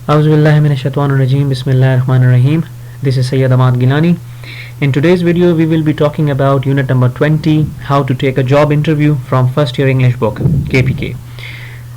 A'udhu billahi minash shaitanir rajim. Bismillahir rahmanir rahim. This is Sayyid Ahmad Gilani. In today's video, we will be talking about unit number 20, how to take a job interview from first year English book, KPK.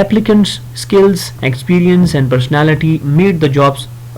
applicants skills experience and personality meet the jobs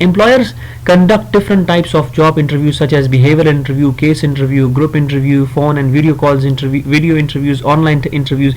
Employers conduct different types of job interviews such as behavioral interview, case interview, group interview, phone and video calls interview, video interviews, online interviews।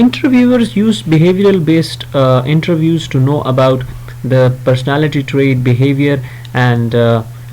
Interviewers use behavioral based interviews to know about the personality trait, behavior and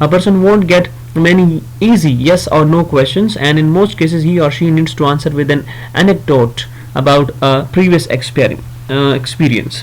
a person won't get many easy yes or no questions, and in most cases he or she needs to answer with an anecdote about a previous experience।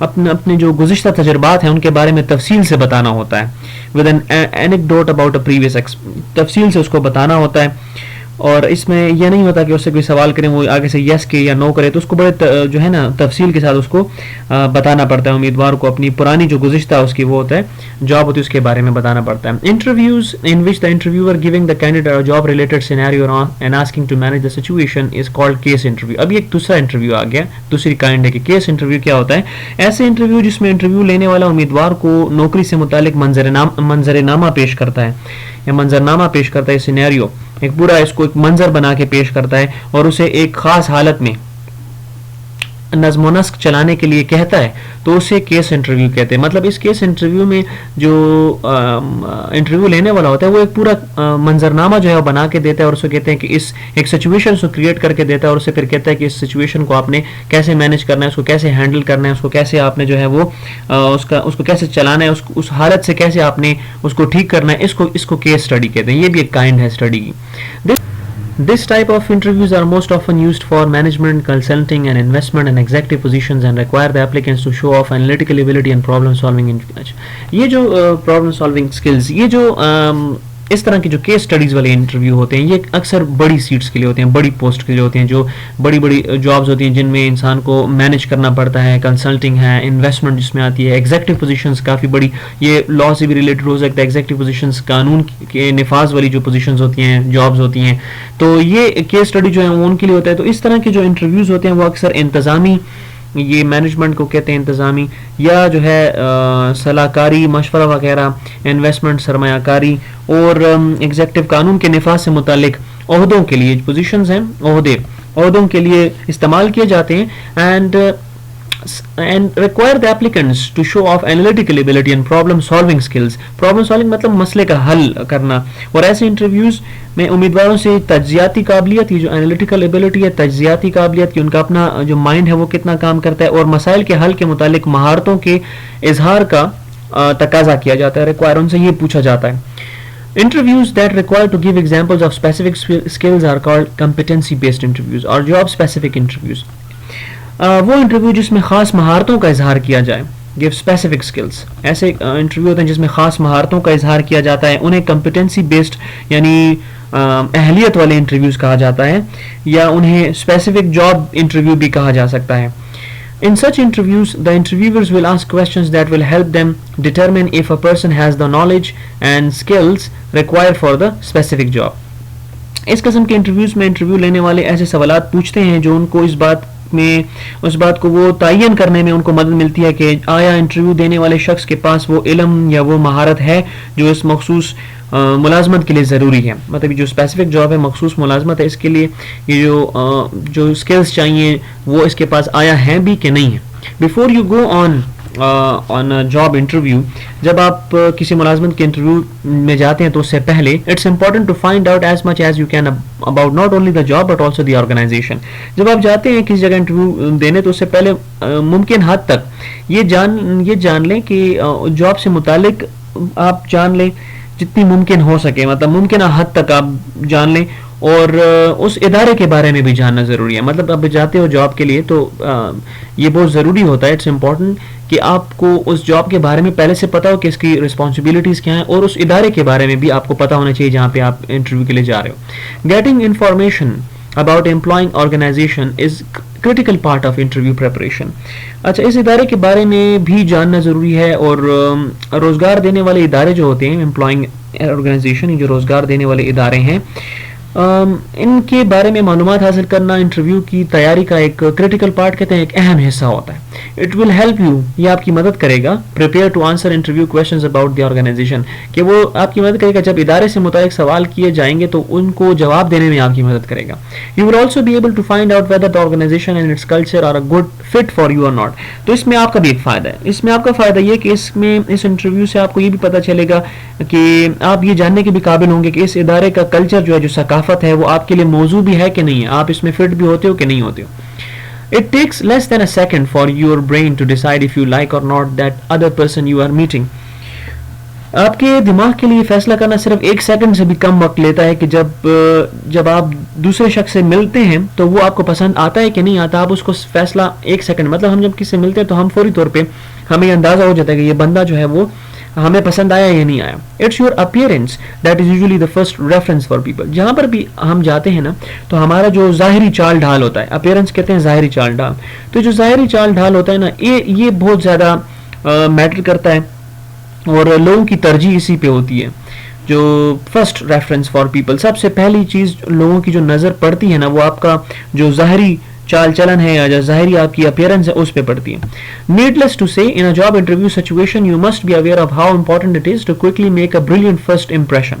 اپنے جو گزشتہ تجربات ہیں ان کے بارے میں تفصیل سے بتانا ہوتا ہے. With an anecdote about a previous, تفصیل سے اس کو بتانا ہوتا ہے. اور اس میں یہ نہیں ہوتا کہ اس سے کوئی سوال کریں وہ آگے سے یس کے یا نو کرے، تو اس کو بڑے جو ہے نا تفصیل کے ساتھ اس کو بتانا پڑتا ہے امیدوار کو، اپنی پرانی جو گزشتہ اس کی وہ ہوتا ہے جاب ہوتی ہے اس کے بارے میں بتانا پڑتا ہے. Interviews in which the interviewer giving the candidate a job related scenario and asking to manage the situation is called case interview. ابھی ایک دوسرا انٹرویو آ گیا، دوسری کائنڈ ہے کہ کیس انٹرویو کیا ہوتا ہے. ایسے انٹرویو جس میں انٹرویو لینے والا امیدوار کو نوکری سے متعلق منظرنامہ پیش کرتا ہے یا منظرنامہ پیش کرتا ہے، سینیریو ایک پورا اس کو ایک منظر بنا کے پیش کرتا ہے اور اسے ایک خاص حالت میں نظم و نسق چلانے کے لیے کہتا ہے، تو اسے کیس انٹرویو کہتے ہیں. مطلب اس کیس انٹرویو میں جو انٹرویو لینے والا ہوتا ہے وہ ایک پورا منظرنامہ جو ہے وہ بنا کے دیتا ہے اور اسے کہتے ہیں کہ اس ایک سچویشن کو کریٹ کر کے دیتا ہے اور اسے پھر کہتا ہے کہ اس سچویشن کو آپ نے کیسے مینیج کرنا ہے، اس کو کیسے ہینڈل کرنا ہے، اس کو کیسے آپ نے جو ہے وہ اس کو کیسے چلانا ہے، اس حالت سے کیسے آپ نے اس کو ٹھیک کرنا ہے. اس کو کیس اسٹڈی کہتے ہیں. یہ بھی ایک کائنڈ ہے اسٹڈی کی. This type of interviews are most often used for management, consulting, and investment and executive positions and require the applicants to show off analytical ability and problem solving. یہ جو problem solving skills، یہ جو اس طرح کے جو case studies والے interview ہوتے ہیں یہ اکثر بڑی سیٹس کے لیے ہوتے ہیں، بڑی پوسٹ کے لیے ہوتے ہیں، جو بڑی بڑی جابز ہوتی ہیں جن میں انسان کو مینیج کرنا پڑتا ہے. کنسلٹنگ ہے، انویسٹمنٹ جس میں آتی ہے، ایگزیکٹو پوزیشنز کافی بڑی، یہ لا سے بھی ریلیٹڈ ہو سکتا ہے. ایگزیکٹو پوزیشنز قانون کے نفاذ والی جو پوزیشنز ہوتی ہیں، جابز ہوتی ہیں، تو یہ کیس اسٹڈی جو ہے وہ ان کے لیے ہوتا ہے. تو اس طرح کے جو انٹرویوز ہوتے ہیں وہ اکثر انتظامی، یہ مینجمنٹ کو کہتے ہیں انتظامی، یا جو ہے صلاح کاری، مشورہ وغیرہ، انویسٹمنٹ، سرمایہ کاری اور ایگزیکٹو قانون کے نفاذ سے متعلق عہدوں کے لیے پوزیشنز ہیں، عہدوں کے لیے استعمال کیے جاتے ہیں. and require the applicants to show off analytical ability and problem solving skills. problem solving مطلب مسئلے کا حل کرنا. اور ایسے انٹرویوز میں امیدواروں سے تجزیاتی قابلیت، یہ جو انالیٹیکل ایبلٹی ہے، تجزیاتی قابلیت کہ ان کا اپنا جو مائنڈ ہے وہ کتنا کام کرتا ہے، اور مسائل کے حل کے متعلق مہارتوں کے اظہار کا تقاضا کیا جاتا ہے. ریکوائر ان سے یہ پوچھا جاتا ہے. Interviews that require to give examples of specific skills are called competency based interviews or job specific interviews. وہ انٹرویو جس میں خاص مہارتوں کا اظہار کیا جائے، give specific skills. ایسے انٹرویو ہوتے ہیں جس میں خاص مہارتوں کا اظہار کیا جاتا ہے، انہیں competency based یعنی اہلیت والے انٹرویوز کہا جاتا ہے، یا انہیں specific job انٹرویو بھی کہا جا سکتا ہے. In such interviews, the interviewers will ask questions that will help them determine if a person has the knowledge and skills required for the specific job. اس قسم کے انٹرویوز میں انٹرویو لینے والے ایسے سوالات پوچھتے ہیں جو ان کو اس بات کو وہ تعین کرنے میں ان کو مدد ملتی ہے کہ آیا انٹرویو دینے والے شخص کے پاس وہ علم یا وہ مہارت ہے جو اس مخصوص ملازمت کے لیے ضروری ہے. مطلب جو اسپیسیفک جاب ہے، مخصوص ملازمت ہے، اس کے لیے یہ جو اسکلز چاہیے وہ اس کے پاس آیا ہیں بھی کہ نہیں ہے. Before you go on job interview, جب آپ کسی ملازمت کے انٹرویو میں جاتے ہیں تو اس سے پہلے it's important to find out as much as you can about not only the job but also the organisation. جب آپ جاتے ہیں کسی جگہ انٹرویو دینے تو اس سے پہلے ممکن حد تک یہ جان لیں کہ جاب سے متعلق آپ جان لیں جتنی ممکن ہو سکے، مطلب ممکنہ حد تک آپ جان لیں، اور اس ادارے کے بارے میں بھی جاننا ضروری ہے. مطلب آپ جاتے ہو جاب کے لیے تو یہ بہت ضروری ہوتا ہے، اٹس امپورٹنٹ کہ آپ کو اس جاب کے بارے میں پہلے سے پتا ہو کہ اس کی رسپانسبلٹیز کیا ہیں، اور اس ادارے کے بارے میں بھی آپ کو پتا ہونا چاہیے جہاں پہ آپ انٹرویو کے لیے جا رہے ہو. Getting information about employing organization is critical part of interview preparation. اچھا، اس ادارے کے بارے میں بھی جاننا ضروری ہے، اور روزگار دینے والے ادارے جو ہوتے ہیں، employing organization، جو روزگار دینے والے ادارے ہیں، ان کے بارے میں معلومات حاصل کرنا انٹرویو کی تیاری کا ایک کریٹیکل پارٹ کہتے ہیں، ایک اہم حصہ ہوتا ہے. اٹ ول ہیلپ یو، یہ آپ کی مدد کرے گا، prepare to answer interview questions about the organization, کہ وہ آپ کی مدد کرے گا جب ادارے سے متعلق سوال کیے جائیں گے تو ان کو جواب دینے میں آپ کی مدد کرے گا. You will also be able to find out whether the organization and its culture are a good fit for you or not. تو اس میں آپ کا بھی ایک فائدہ ہے. اس میں آپ کا فائدہ یہ کہ اس انٹرویو سے آپ کو یہ بھی پتہ چلے گا کہ آپ یہ جاننے کے بھی قابل ہوں گے کہ اس ادارے کا کلچر جو ہے، جو ثقافت ہے، وہ آپ کے لیے موضوع بھی ہے کہ نہیں ہے، آپ اس میں فٹ بھی ہوتے ہو کہ نہیں ہوتے ہو. It takes less than a second for your brain to decide if you like or not that other person you are meeting. آپ کے دماغ کے لیے فیصلہ کرنا صرف 1 سیکنڈ سے بھی کم وقت لیتا ہے کہ جب آپ دوسرے شخص سے ملتے ہیں تو وہ آپ کو پسند آتا ہے کہ نہیں آتا. آپ اس کو فیصلہ 1 سیکنڈ, مطلب ہم جب کسی سے ملتے ہیں تو ہم فوری طور پہ ہمیں یہ اندازہ ہو جاتا ہے کہ یہ بندہ جو ہے وہ ہمیں پسند آیا یا نہیں آیا. It's your appearance that is usually the first reference for people. جہاں پر بھی ہم جاتے ہیں نا تو ہمارا جو ظاہری چال ڈھال ہوتا ہے, اپیئرنس کہتے ہیں ظاہری چال ڈھال, تو جو ظاہری چال ڈھال ہوتا ہے نا یہ بہت زیادہ میٹر کرتا ہے اور لوگوں کی ترجیح اسی پہ ہوتی ہے. جو فرسٹ ریفرنس فار پیپل, سب سے پہلی چیز لوگوں کی جو نظر پڑتی ہے نا وہ آپ کا جو ظاہری چال چلن ہے یا جو ظاہری آپ کی اپیئرنس ہے اس پہ پڑتی ہے. Needless to say in a job interview situation you must be aware of how important it is to quickly make a brilliant first impression.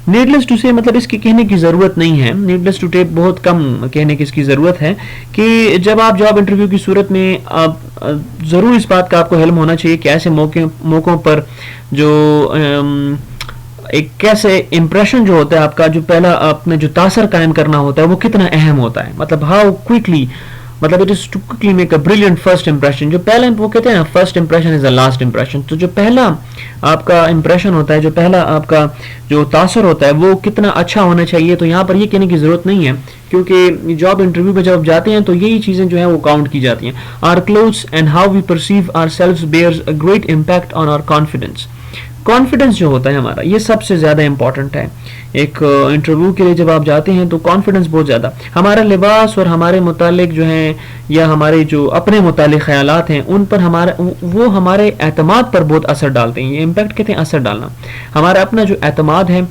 Needless to say مطلب اس کے کہنے کی ضرورت نہیں ہے, نیڈلیس ٹو ٹیپ بہت کم کہنے کی اس کی ضرورت ہے کہ جب آپ جاب انٹرویو کی صورت میں آپ ضرور اس بات کا آپ کو علم ہونا چاہیے کہ ایسے موقعوں پر جو ایک کیسے امپریشن جو ہوتا ہے آپ کا, جو پہلا آپ نے جو تاثر قائم کرنا ہوتا ہے وہ کتنا اہم ہوتا ہے. مطلب ہاؤ کوئکلی, مطلب it is to quickly make a brilliant first impression. جو پہلا وہ کہتے ہیں نا first impression is the last impression, تو جو پہلا آپ کا امپریشن ہوتا ہے, جو پہلا آپ کا جو تاثر ہوتا ہے وہ کتنا اچھا ہونا چاہیے. تو یہاں پر یہ کہنے کی ضرورت نہیں ہے کیونکہ جاب انٹرویو پہ جب جاتے ہیں تو یہی چیزیں جو ہیں وہ کاؤنٹ کی جاتی ہیں. Our clothes and how we perceive ourselves bears a great impact on our confidence. Confidence جو ہوتا ہے ہمارا یہ سب سے زیادہ امپورٹنٹ ہے. ایک انٹرویو کے لیے جب آپ جاتے ہیں تو کانفیڈنس بہت زیادہ, ہمارا لباس اور ہمارے متعلق جو ہیں یا ہمارے جو اپنے متعلق خیالات ہیں ان پر وہ ہمارے اعتماد پر بہت اثر ڈالتے ہیں. یہ امپیکٹ کہتے ہیں اثر ڈالنا. ہمارا اپنا جو اعتماد ہے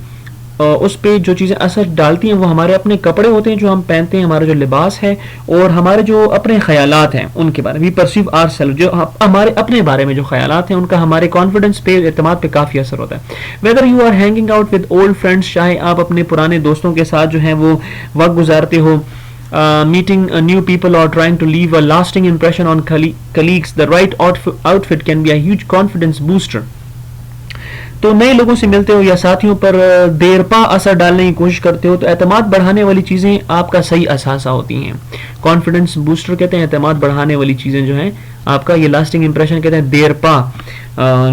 اس پہ جو چیزیں اثر ڈالتی ہیں وہ ہمارے اپنے کپڑے ہوتے ہیں جو ہم پہنتے ہیں, ہمارا جو لباس ہے اور ہمارے جو اپنے خیالات ہیں ان کے بارے میں. وی پرسیو آر سیلف, جو ہمارے اپنے بارے میں جو خیالات ہیں ان کا ہمارے کانفیڈنس پہ, اعتماد پہ کافی اثر ہوتا ہے. Whether you are hanging out with old friends, چاہے آپ اپنے پرانے دوستوں کے ساتھ جو ہیں وہ وقت گزارتے ہو, meeting new people or trying to leave a lasting impression on colleagues, the right outfit can be a huge confidence booster. تو نئے لوگوں سے ملتے ہو یا ساتھیوں پر دیر پا اثر ڈالنے کی کوشش کرتے ہو تو اعتماد بڑھانے والی چیزیں آپ کا صحیح اثاثہ ہوتی ہیں. کانفیڈنس بوسٹر کہتے ہیں اعتماد بڑھانے والی چیزیں جو ہیں آپ کا, یہ لاسٹنگ امپریشن کہتے ہیں دیر پا,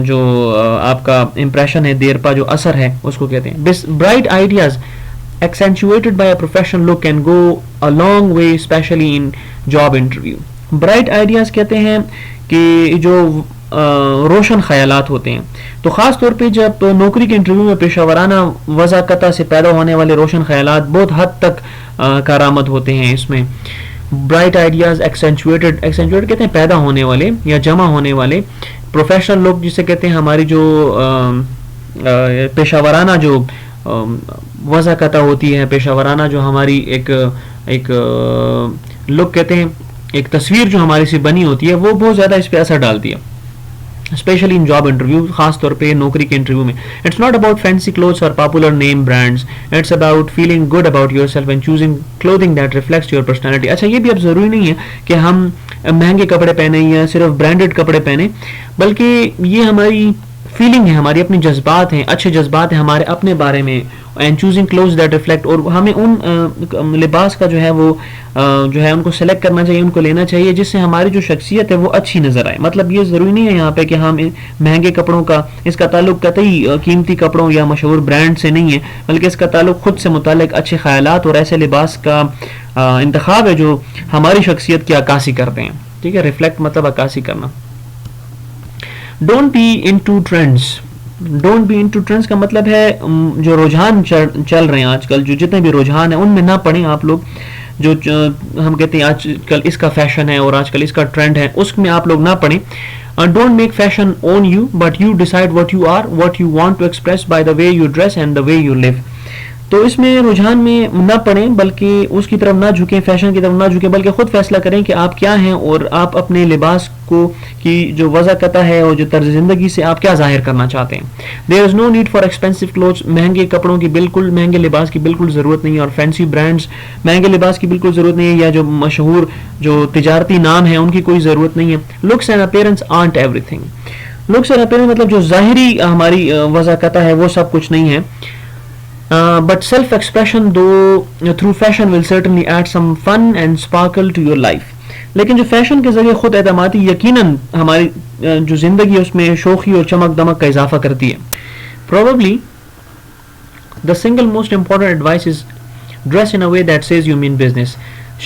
جو آپ کا امپریشن ہے دیر پا جو اثر ہے اس کو کہتے ہیں. Bright ideas accentuated by a professional look can go a long way especially in job interview. Bright ideas کہتے ہیں کہ جو روشن خیالات ہوتے ہیں, تو خاص طور پہ جب نوکری کے انٹرویو میں پیشہ ورانہ وضاقتہ سے پیدا ہونے والے روشن خیالات بہت حد تک کارآمد ہوتے ہیں اس میں. برائٹ آئیڈیاز ایکسینچویٹڈ کہتے ہیں پیدا ہونے والے یا جمع ہونے والے. پروفیشنل لوگ جسے کہتے ہیں ہماری جو پیشہ ورانہ جو وضاقتہ ہوتی ہے, پیشہ ورانہ جو ہماری ایک لک کہتے ہیں, ایک تصویر جو ہماری سے بنی ہوتی ہے وہ بہت زیادہ اس پہ اثر ڈالتی ہے, اسپیشلی ان جاب انٹرویو, خاص طور پہ نوکری کے انٹرویو میں. It's not about fancy clothes or popular name brands, it's about feeling good about yourself and choosing clothing that reflects your personality. اچھا یہ بھی اب ضروری نہیں ہے کہ ہم مہنگے کپڑے پہنے یا صرف برانڈیڈ کپڑے پہنے, بلکہ یہ ہماری فیلنگ ہے, ہماری اپنی جذبات ہیں, اچھے جذبات ہیں ہمارے اپنے بارے میں. And choosing clothes that reflect, اور ہمیں ان لباس کا جو ہے وہ جو ہے ان کو سلیکٹ کرنا چاہیے, ان کو لینا چاہیے جس سے ہماری جو شخصیت ہے وہ اچھی نظر آئے. مطلب یہ ضروری نہیں ہے یہاں پہ کہ ہم مہنگے کپڑوں کا, اس کا تعلق قطعی قیمتی کپڑوں یا مشہور برانڈ سے نہیں ہے, بلکہ اس کا تعلق خود سے متعلق اچھے خیالات اور ایسے لباس کا انتخاب ہے جو ہماری شخصیت کی عکاسی کرتے ہیں. ٹھیک ہے, ریفلیکٹ مطلب عکاسی کرنا. Don't be into trends. Don't be into trends کا مطلب ہے جو رجحان چل رہے ہیں آج کل, جو جتنے بھی رجحان ہیں ان میں نہ پڑیں آپ لوگ. جو ہم کہتے ہیں آج کل اس کا فیشن ہے اور آج کل اس کا ٹرینڈ ہے, اس میں آپ لوگ نہ پڑیں. Don't make fashion own you but you decide what you are, what you want to express by the way you dress and the way you live. تو اس میں رجحان میں نہ پڑیں, بلکہ اس کی طرف نہ جھکیں, فیشن کی طرف نہ جھکیں, بلکہ خود فیصلہ کریں کہ آپ کیا ہیں اور آپ اپنے لباس کو کی جو وضاقتہ ہے اور جو طرز زندگی سے آپ کیا ظاہر کرنا چاہتے ہیں. There is no need for expensive clothes. مہنگے کپڑوں کی بالکل, مہنگے لباس کی بالکل ضرورت نہیں ہے, اور فینسی برانڈس مہنگے لباس کی بالکل ضرورت نہیں ہے, یا جو مشہور جو تجارتی نام ہیں ان کی کوئی ضرورت نہیں ہے. Looks and appearance aren't every thing. Looks and appearance مطلب جو ظاہری ہماری وضاقتہ ہے وہ سب کچھ نہیں ہے. But self-expression though through fashion will certainly add some fun and sparkle to your life. لیکن جو فیشن کے ذریعے خود اعتمادی یقیناً ہماری جو زندگی ہے اس میں شوخی اور چمک دمک کا اضافہ کرتی ہے. Probably the single most important advice is dress in a way that says you mean business.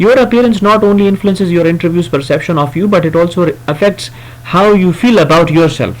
Your appearance not only influences your interview's perception of you, but it also affects how you feel about yourself.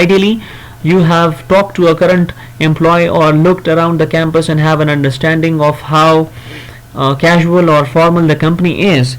Ideally, you have talked to a current employee or looked around the campus and have an understanding of how casual or formal the company is.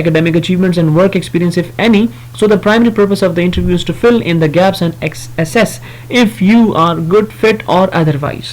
academic achievements and work experience if any, so the primary purpose of the interview is to fill in the gaps and assess if you are good fit or otherwise.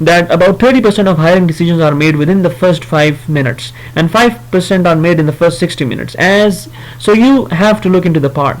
that about 30% of hiring decisions are made within the first 5 minutes and 5% are made in the first 60 minutes. So you have to look into the part.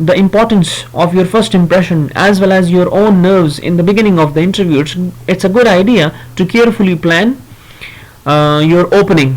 the importance of your first impression as well as your own nerves in the beginning of the interview, it's a good idea to carefully plan your opening.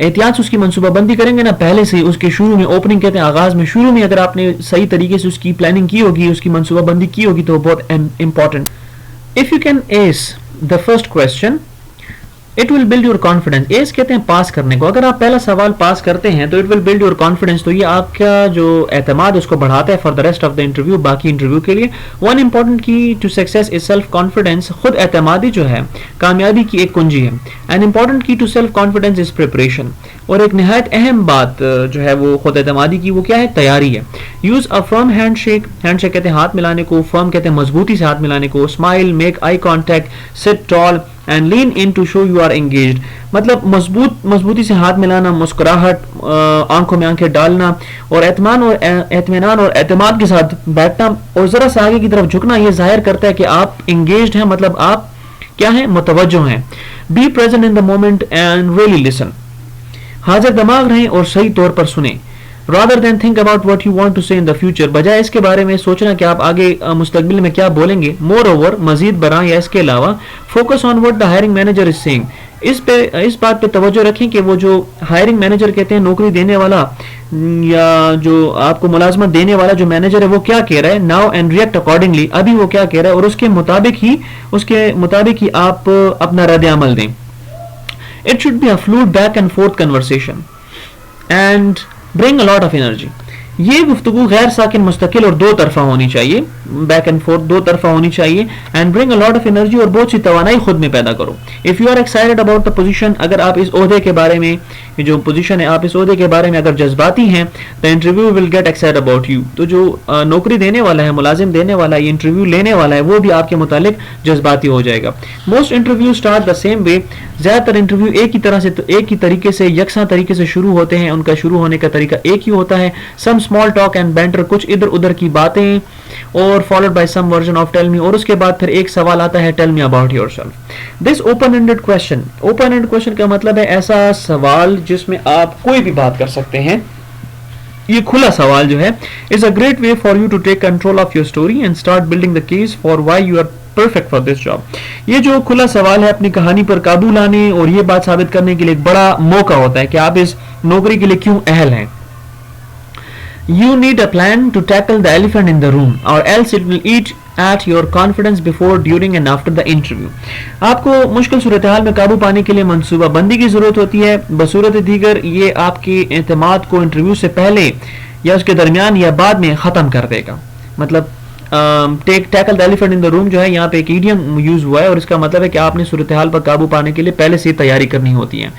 احتیاط سے اس کی منصوبہ بندی کریں گے نا پہلے سے اس کے شروع میں, اوپننگ کہتے ہیں آغاز میں, شروع میں اگر آپ نے صحیح طریقے سے اس کی پلاننگ کی ہوگی, اس کی منصوبہ بندی کی ہوگی تو بہت important. If you can S the first question it will build your confidence. S کہتے ہیں پاس کرنے کو. اگر آپ پہلا سوال پاس کرتے ہیں تو it will build your confidence, تو یہ آپ کا جو اعتماد اس کو بڑھاتا ہے for the rest of the interview, باقی انٹرویو کے لیے. One important key to success is self confidence. خود اعتمادی جو ہے کامیابی کی ایک کنجی ہے. An important key to self confidence is preparation. اور ایک نہایت اہم بات جو ہے وہ خود اعتمادی کی, وہ کیا ہے؟ تیاری ہے. Use a firm hand shake. Hand shake کہتے ہیں ہاتھ ملانے کو, فرم کہتے ہیں مضبوطی سے ہاتھ ملانے کو. Smile, make eye contact, sit tall and lean in to show you are engaged. مطلب مضبوطی سے ہاتھ ملانا, مسکراہٹ, آنکھوں میں آنکھیں ڈالنا, اور اطمینان اور اعتماد کے ساتھ بیٹھنا اور ذرا سا آگے کی طرف جھکنا, یہ ظاہر کرتا ہے کہ آپ انگیجڈ ہیں, مطلب آپ کیا ہیں؟ متوجہ ہیں. Be present in the moment and really listen. حاضر دماغ رہیں اور صحیح طور پر سنیں. rather than think about what you want to say in the future, بجائے اس کے بارے میں سوچنا کہ آپ آگے مستقبل میں کیا بولیں گے. moreover, مزید برآں یا اس کے علاوہ, focus on what the hiring manager is saying. اس بات پہ توجہ رکھیں کہ وہ جو ہائرنگ مینیجر کہتے ہیں, نوکری دینے والا یا جو آپ کو ملازمت دینے والا جو مینیجر ہے, وہ کیا کہہ رہا ہے. now and react accordingly. ابھی وہ کیا کہہ رہا ہے اور اس کے مطابق ہی آپ اپنا رد عمل دیں. It should be a fluid back and forth conversation and bring a lot of energy. یہ گفتگو غیر ساکن, مستقل اور دو طرفہ ہونی چاہیے. بیک اینڈ فورتھ دو طرفہ ہونی چاہیے. And bring a lot of energy, اور بہت سی توانائی خود میں پیدا کرو. If you are excited about the position, اگر آپ اس عہدے کے بارے میں, جو پوزیشن ہے آپ اس عہدے کے بارے میں اگر جذباتی ہیں, the interview will get excited about you. تو جو نوکری دینے والا ہے, ملازم دینے والا ہے, یہ انٹرویو لینے والا ہے, وہ بھی آپ کے متعلق جذباتی ہو جائے گا. Most interview start the same way. زیادہ تر انٹرویو ایک ہی طریقے سے, یکساں طریقے سے شروع ہوتے ہیں. ان کا شروع ہونے کا طریقہ ایک ہی ہوتا ہے. Some small talk and banter, کچھ ادھر ادھر کی باتیں, اور followed by some version of tell me, اور اس کے بعد پھر ایک سوال آتا ہے tell me about your self. This open ended question. Open and question کا مطلب ہے ایسا سوال جس میں آپ کوئی بھی بات کر سکتے ہیں. یہ کھلا سوال جو ہے is a great way for you to take control of your story and start building the case for why you are perfect for this job. یہ جو کھلا سوال ہے اپنی کہانی پر قابو لانے اور یہ بات ثابت کرنے کے لیے ایک بڑا موقع ہوتا ہے کہ آپ اس نوکری کے لیے کیوں اہل ہیں. You need a plan to tackle the elephant in the room or else it will eat at your confidence before, during and after the interview. آپ کو مشکل صورتحال میں قابو پانے کے لیے منصوبہ بندی کی ضرورت ہوتی ہے. بصورت دیگر یہ آپ کے اعتماد کو انٹرویو سے پہلے یا اس کے درمیان یا بعد میں ختم کر دے گا. مطلب ٹیکل دا ایلیفنٹ ان دا روم جو ہے یہاں پہ ایک ایڈیم یوز ہوا ہے, اور اس کا مطلب ہے کہ آپ نے صورتحال پر قابو پانے کے لیے پہلے سے تیاری کرنی ہوتی ہے.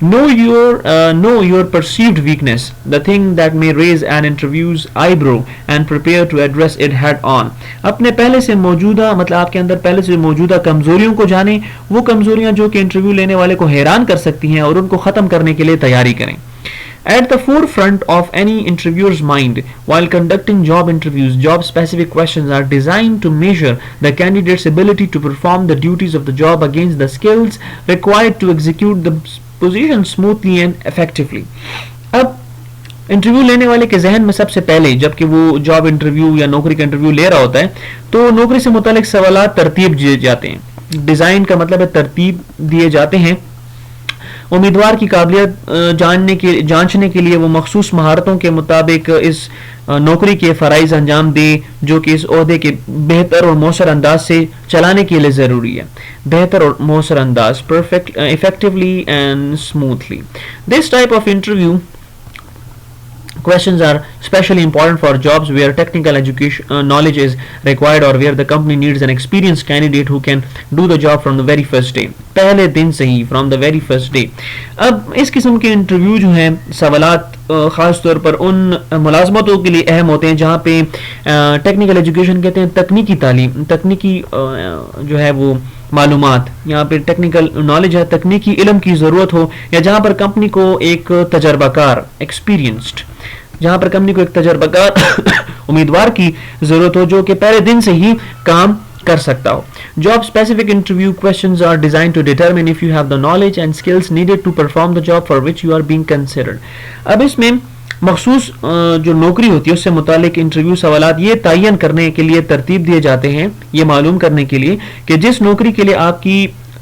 Know your perceived weakness, the thing that may raise an interview's eyebrow, and prepare to address it head on. اپنے پہلے سے موجودہ, مطلب آپ کے اندر پہلے سے موجودہ کمزوریوں کو جانیں, وہ کمزوریاں جو کہ انٹرویو لینے والے کو حیران کر سکتی ہیں, اور ان کو ختم کرنے کے لیے تیاری کریں. At the forefront of any interviewer's mind while conducting job interviews, job-specific questions are designed to measure the candidate's ability to perform the duties of the job against the skills required to execute the position smoothly and effectively. اب interview لینے والے کے ذہن میں سب سے پہلے, جبکہ وہ جاب انٹرویو یا نوکری کا انٹرویو لے رہا ہوتا ہے, تو نوکری سے متعلق سوالات ترتیب دیے جاتے ہیں. ڈیزائن کا مطلب ہے ترتیب دیے جاتے ہیں. امیدوار کی قابلیت جانچنے کے لیے وہ مخصوص مہارتوں کے مطابق اس نوکری کے فرائض انجام دے جو کہ اس عہدے کے بہتر اور مؤثر انداز سے چلانے کے لیے ضروری ہے. بہتر اور مؤثر انداز, effectively and smoothly. This type of interview questions are especially important for jobs where technical knowledge is required or where the company needs an experienced candidate who can do the job from the very first day. پہلے دن سے ہی, from the very first day. اب اس قسم کے interview جو ہیں, سوالات خاص طور پر ان ملازمتوں کے لیے اہم ہوتے ہیں جہاں پہ ٹیکنیکل ایجوکیشن کہتے ہیں تکنیکی تعلیم, تکنیکی جو ہے وہ معلومات, یہاں پہ ٹیکنیکل نالج ہے, تکنیکی علم کی ضرورت ہو, یا جہاں پر کمپنی کو ایک تجربہ کار امیدوار کی ضرورت ہو جو کہ پہلے دن سے ہی کام کر سکتا ہو. Job specific interview questions are designed to determine if you have the knowledge and skills needed to perform the job for which you are being considered. اب اس میں مخصوص جو نوکری ہوتی ہے اس سے متعلق انٹرویو سوالات یہ تعین کرنے کے لیے ترتیب دیے جاتے ہیں, یہ معلوم کرنے کے لیے کہ جس نوکری کے لیے آپ کی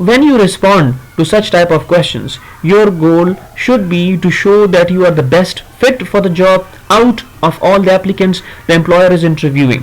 When you respond to such type of questions, your goal should be to show that you are the best fit for the job out of all the applicants the employer is interviewing.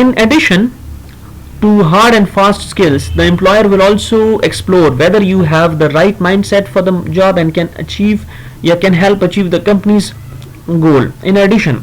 In addition to hard and fast skills, the employer will also explore whether you have the right mindset for the job and can help achieve the company's goal. In addition,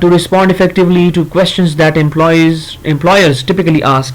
to respond effectively to questions that employers typically ask.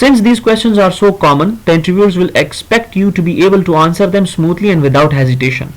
Since these questions are so common, the interviewers will expect you to be able to answer them smoothly and without hesitation.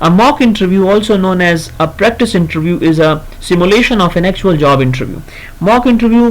A mock interview, also known as a practice interview, is a simulation of an actual job interview. Mock interview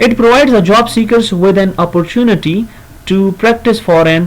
It provides the job seekers with an opportunity to practice for an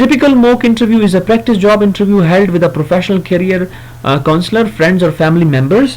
Typical mock interview is a practice job interview held with a professional career counselor, friends or family members.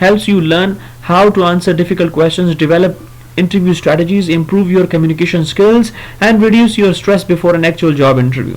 helps you learn how to answer difficult questions, develop interview strategies, improve your communication skills and reduce your stress before an actual job interview.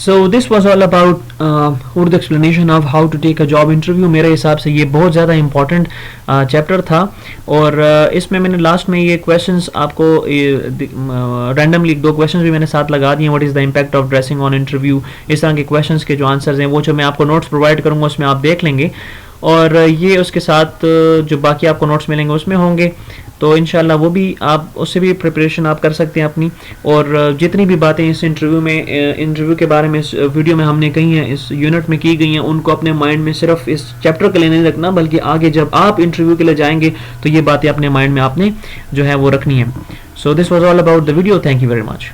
So this was all about Urdu explanation of how to take a job interview. میرے حساب سے یہ بہت زیادہ important chapter تھا, اور اس میں نے لاسٹ میں یہ کویشچنس آپ کو رینڈملی 2 کویشچنس بھی میں نے ساتھ لگا دیے. What is the impact of dressing on interview, اس طرح کے کویشچنس کے جو آنسرز ہیں وہ جو میں آپ کو نوٹس پرووائڈ کروں گا اس میں آپ دیکھ لیں گے, اور یہ اس کے ساتھ جو باقی آپ کو نوٹس ملیں گے اس میں ہوں گے. تو انشاءاللہ وہ بھی آپ اس سے بھی پریپریشن آپ کر سکتے ہیں اپنی. اور جتنی بھی باتیں اس انٹرویو کے بارے میں اس ویڈیو میں ہم نے کہی ہیں, اس یونٹ میں کی گئی ہیں, ان کو اپنے مائنڈ میں صرف اس چیپٹر کے لیے نہیں رکھنا, بلکہ آگے جب آپ انٹرویو کے لیے جائیں گے تو یہ باتیں اپنے مائنڈ میں آپ نے جو ہے وہ رکھنی ہیں. So this was all about the video. Thank you very much.